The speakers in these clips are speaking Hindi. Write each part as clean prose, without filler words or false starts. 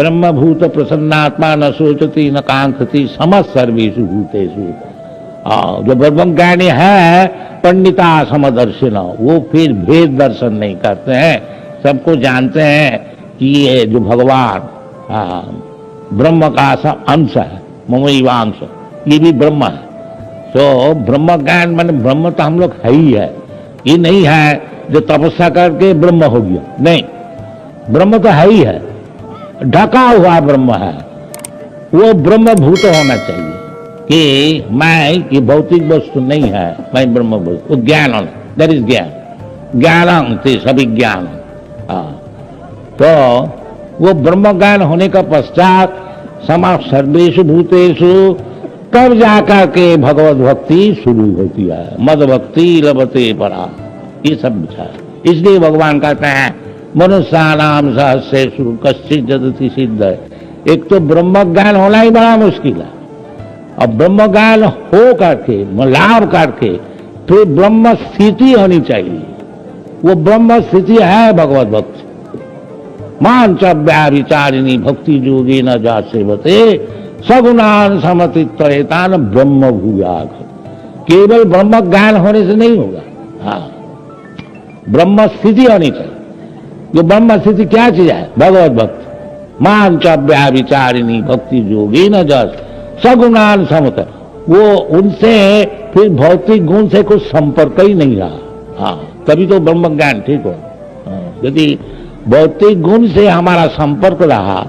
ब्रह्मभूत प्रसन्नात्मा न सोचती न कांक्षती समस्त सर्वेषु भूतेषु। जो ब्रह्मज्ञानी है पंडिता समदर्शिन, वो फिर भेद दर्शन नहीं करते हैं, सबको जानते हैं कि ये जो भगवान ब्रह्म का अंश है, ममैवांश, ये भी ब्रह्म है। तो ब्रह्म ज्ञान माने ब्रह्म तो हम लोग है ही है, ये नहीं है जो तपस्या करके ब्रह्म हो गया, नहीं, ब्रह्म तो है ही है, ढका हुआ ब्रह्म है। वो ब्रह्म भूत होना चाहिए कि मैं ये भौतिक वस्तु नहीं है, मैं ब्रह्म वस्तु, ज्ञान होना, दैट इज ज्ञान, ज्ञानम थे सभी ज्ञान। तो वो ब्रह्म ज्ञान होने का पश्चात समा सर्वेषु भूतेषु तब जाकर के भगवत भक्ति शुरू होती है, मद भक्ति लभते परा, ये सब विचार। इसलिए भगवान कहते हैं मनुष्यानाम सहस्रेषु कश्चित् जदति सिद्ध। एक तो ब्रह्म ज्ञान होना ही बड़ा मुश्किल है, और ब्रह्म ज्ञान हो करके लाभ करके फिर ब्रह्म स्थिति होनी चाहिए। वो ब्रह्म स्थिति है भगवत भक्ति। मान च व्याभिचारिणी भक्ति जोगी न जा सेवते सगुणान समतित्वरेतान ब्रह्म भूयाग। केवल ब्रह्म ज्ञान होने से नहीं होगा, हाँ, ब्रह्म स्थिति होनी चाहिए। जो ब्रह्म स्थिति क्या चीज है? भगवत भक्ति। मान च व्याभिचारिणी भक्ति जोगी न जस सगुणान समत, वो उनसे फिर भौतिक गुण से कुछ संपर्क ही नहीं रहा, हाँ, तभी तो ब्रह्म ज्ञान ठीक हो। यदि भौतिक गुण से हमारा संपर्क रहा,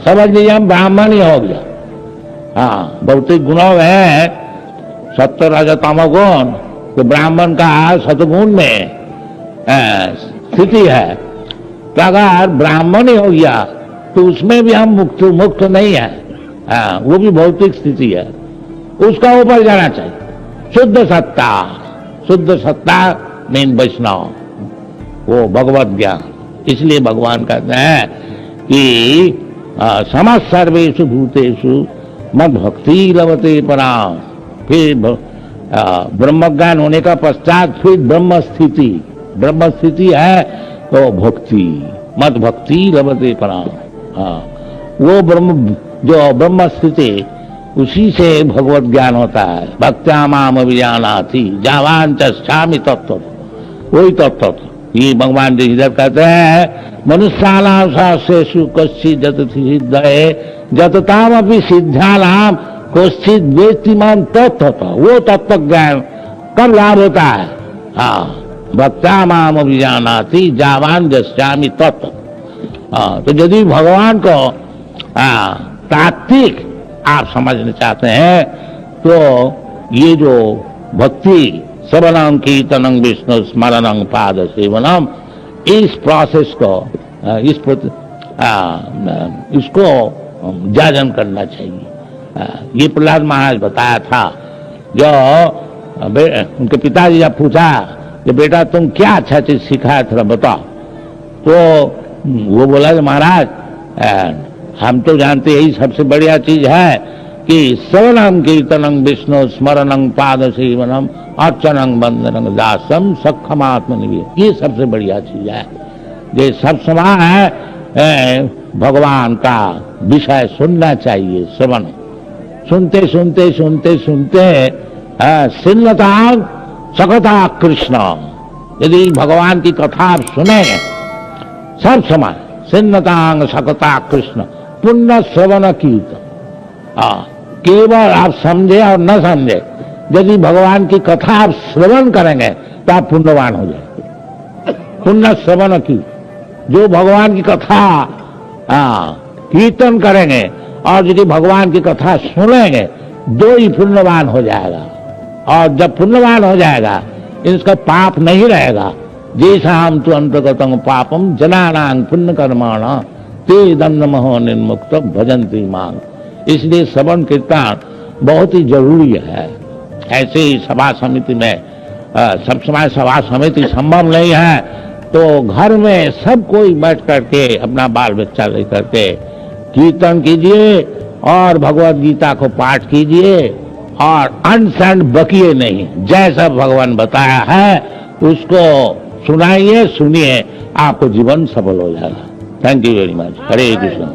समझ लीजिए हम ब्राह्मण ही हो गया। हाँ, भौतिक गुणों में सत्व रज तमो गुण, तो ब्राह्मण का सतगुण में स्थिति है। तो अगर ब्राह्मण ही हो गया तो उसमें भी हम मुक्त नहीं है, वो भी भौतिक स्थिति है, उसका ऊपर जाना चाहिए। शुद्ध सत्ता मीन वैष्णव, वो भगवत ज्ञान। इसलिए भगवान कहते हैं कि समस्त सर्वेषु भूतेषु मद भक्ति लभते पराम। फिर ब्रह्म ज्ञान होने का पश्चात फिर ब्रह्म स्थिति है तो भक्ति, मद भक्ति लभते पराम। वो ब्रह्म स्थिति, उसी से भगवत ज्ञान होता है। भक्त्या माम अभिजानाति जावान चामि तत्व, वही तत्व। ये भगवान जी इधर कहते हैं मनुष्यानाम सहस्रेषु कश्चित् जदति सिद्धये जतताम अपि सिद्धानाम कश्चित् वेत्तिमान तत्व। वो तत्व ज्ञान कब लाभ होता है? हाँ, भक्त्या माम अभिजानाति जावान जस्यामि तत्व। तो यदि भगवान को तात्विक आप समझना चाहते हैं तो ये जो भक्ति श्रवणं कीर्तनं विष्णु स्मरणं पाद सेवनम, इस प्रोसेस को इसको जाजन करना चाहिए। ये प्रहलाद महाराज बताया था। जो उनके पिताजी जब पूछा कि बेटा तुम क्या अच्छा चीज सीखा है थोड़ा बताओ, तो वो बोला कि महाराज हम तो जानते यही सबसे बढ़िया चीज है कि श्रवणं कीर्तनं विष्णु स्मरणं पाद सेवनम अर्चनं बंदनं दासम सखमात्मनिवेद, ये सबसे बढ़िया चीज है। ये सब समय भगवान का विषय सुनना चाहिए। श्रवण सुनते सुनते सुनते सुनते सिन्नता सकता कृष्ण, यदि भगवान की कथा आप सुनेंगे सब समय, सिन्नतांग सकता कृष्ण पुण्य श्रवण कीर्तन। केवल आप समझे और न समझे, यदि भगवान की कथा आप श्रवण करेंगे तो आप पुण्यवान हो जाएंगे। पुण्य श्रवण की, जो भगवान की कथा कीर्तन करेंगे और यदि भगवान की कथा सुनेंगे, दो ही पुण्यवान हो जाएगा। और जब पुण्यवान हो जाएगा इसका पाप नहीं रहेगा। जैसा हम तो अंतर्गतम पापम जनानां पुण्य कर्माण ते दंडमहो निर्मुक्त भजन्ति मांग। इसलिए श्रवण कीर्तन बहुत ही जरूरी है। ऐसे ही सभा समिति में सब समय सभा समिति संभव नहीं है, तो घर में सब कोई बैठ करके अपना बाल बच्चा लेकर के कीर्तन कीजिए और भगवत गीता को पाठ कीजिए और अनसंड बकिए नहीं। जैसा भगवान बताया है उसको सुनाइए, सुनिए, आपको जीवन सफल हो जाएगा। Thank you very much. Hare Krishna.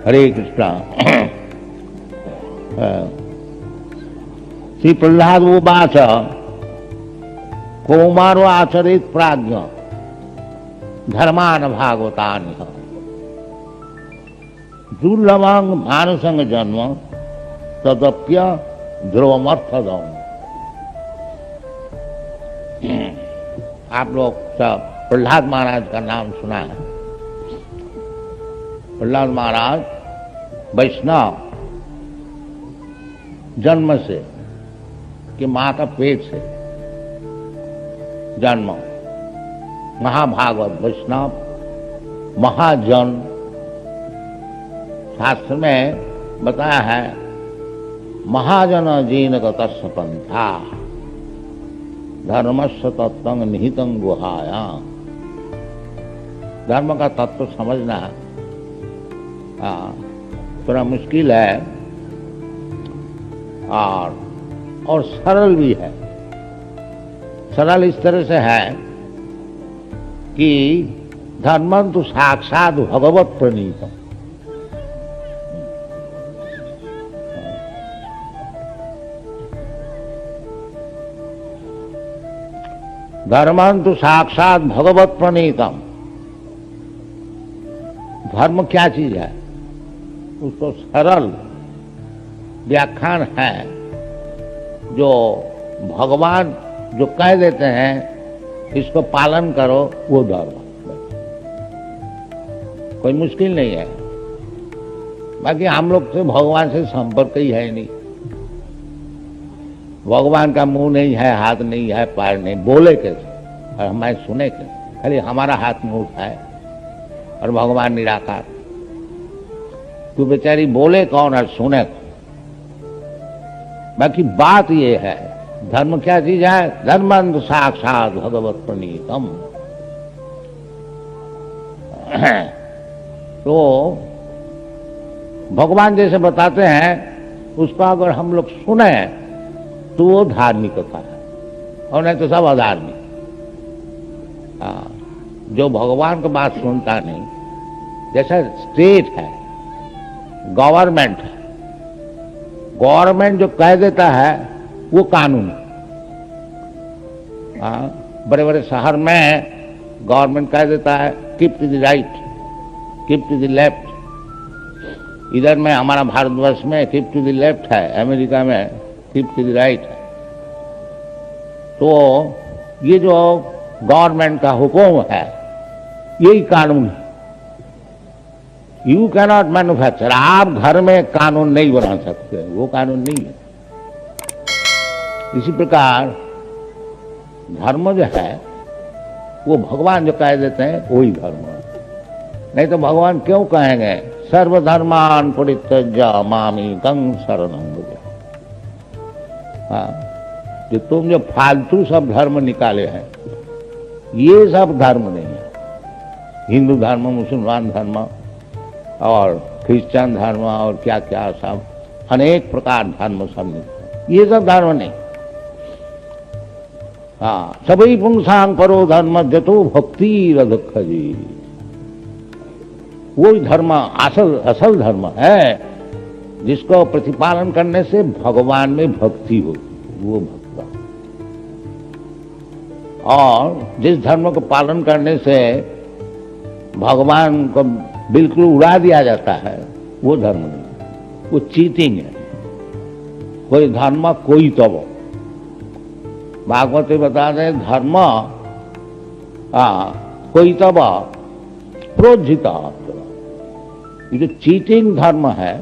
Hare Krishna. Shri Prahlad उवाच कौमारो आचरित प्राज्ञ धर्मान भागवतानि दुर्लभं मानुषं जन्म तदप्य ध्रुवमर्थदम्। आप लोग सब प्रहलाद महाराज का नाम सुना है। प्रहलाद महाराज वैष्णव जन्म से कि मां का पेट से जन्म, महाभागवत वैष्णव महाजन। शास्त्र में बताया है महाजन जीन गतस्य पंथा धर्मस्य तत्वं निहितं गुहायां। धर्म का तत्व समझना थोड़ा मुश्किल है और सरल भी है। सरल इस तरह से है कि धर्मं तो साक्षात भगवत प्रणीतम। धर्मं तो साक्षात भगवत प्रणीतम। धर्म क्या चीज है उसको सरल व्याख्यान है जो भगवान जो कह देते हैं इसको पालन करो, वो धर्म। कोई मुश्किल नहीं है। बाकी हम लोग से भगवान से संपर्क ही है नहीं। भगवान का मुंह नहीं है, हाथ नहीं है, पैर नहीं, बोले कैसे और हमें सुने कैसे? खाली हमारा हाथ मुंह उठाए और भगवान निराकार। तू बेचारी बोले कौन और सुने कौन? बाकी बात ये है धर्म क्या चीज है? धर्मं साक्षात भगवत प्रणीतम। तो भगवान जैसे बताते हैं उसका अगर हम लोग सुने तो वो धार्मिकता है, और नहीं तो सब अधार्मिक। जो भगवान की बात सुनता नहीं, जैसा स्टेट है, गवर्नमेंट है, गवर्नमेंट जो कह देता है वो कानून है। बड़े बड़े शहर में गवर्नमेंट कह देता है keep to the right, keep to the left. इधर में हमारा भारतवर्ष में कीप टू द लेफ्ट है, अमेरिका में कीप टू द राइट है। तो ये जो गवर्नमेंट का हुक्म है यही कानून है। You cannot manufacture. आप घर में कानून नहीं बना सकते, वो कानून नहीं है। इसी प्रकार धर्म जो है वो भगवान जो कह देते हैं वही धर्म है। नहीं तो भगवान क्यों कहेंगे सर्वधर्मान परित्यज्य मामेकं शरणं व्रज। जो तुम जो फालतू सब धर्म निकाले हैं ये सब धर्म नहीं है। हिंदू धर्म, मुसलमान धर्म और क्रिश्चियन धर्म और क्या क्या सब अनेक प्रकार धर्म सब निकले, ये सब धर्म नहीं। सभी पुंसांग परो धर्म जतो भक्ति रदुख जी। वही धर्म असल धर्म है जिसको प्रतिपालन करने से भगवान में भक्ति होती, वो भक्त। और जिस धर्म को पालन करने से भगवान को बिल्कुल उड़ा दिया जाता है वो धर्म नहीं, वो चीटिंग है। कोई धर्म कोई तब भागवत बता दे धर्म कोई तब प्रोज्झित। ये जो चीटिंग धर्म है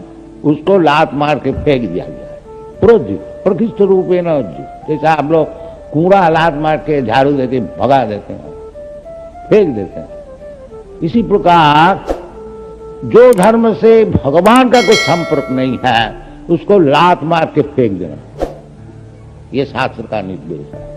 उसको लात मार के फेंक दिया गया है। प्रोज्झित प्रकृष्ट रूपे न जैसे आप लोग कूड़ा लात मार के झाड़ू देके भगा देते हैं, फेंक देते हैं। इसी प्रकार जो धर्म से भगवान का कोई संपर्क नहीं है उसको लात मार के फेंक देना, ये शास्त्र का निर्देश है।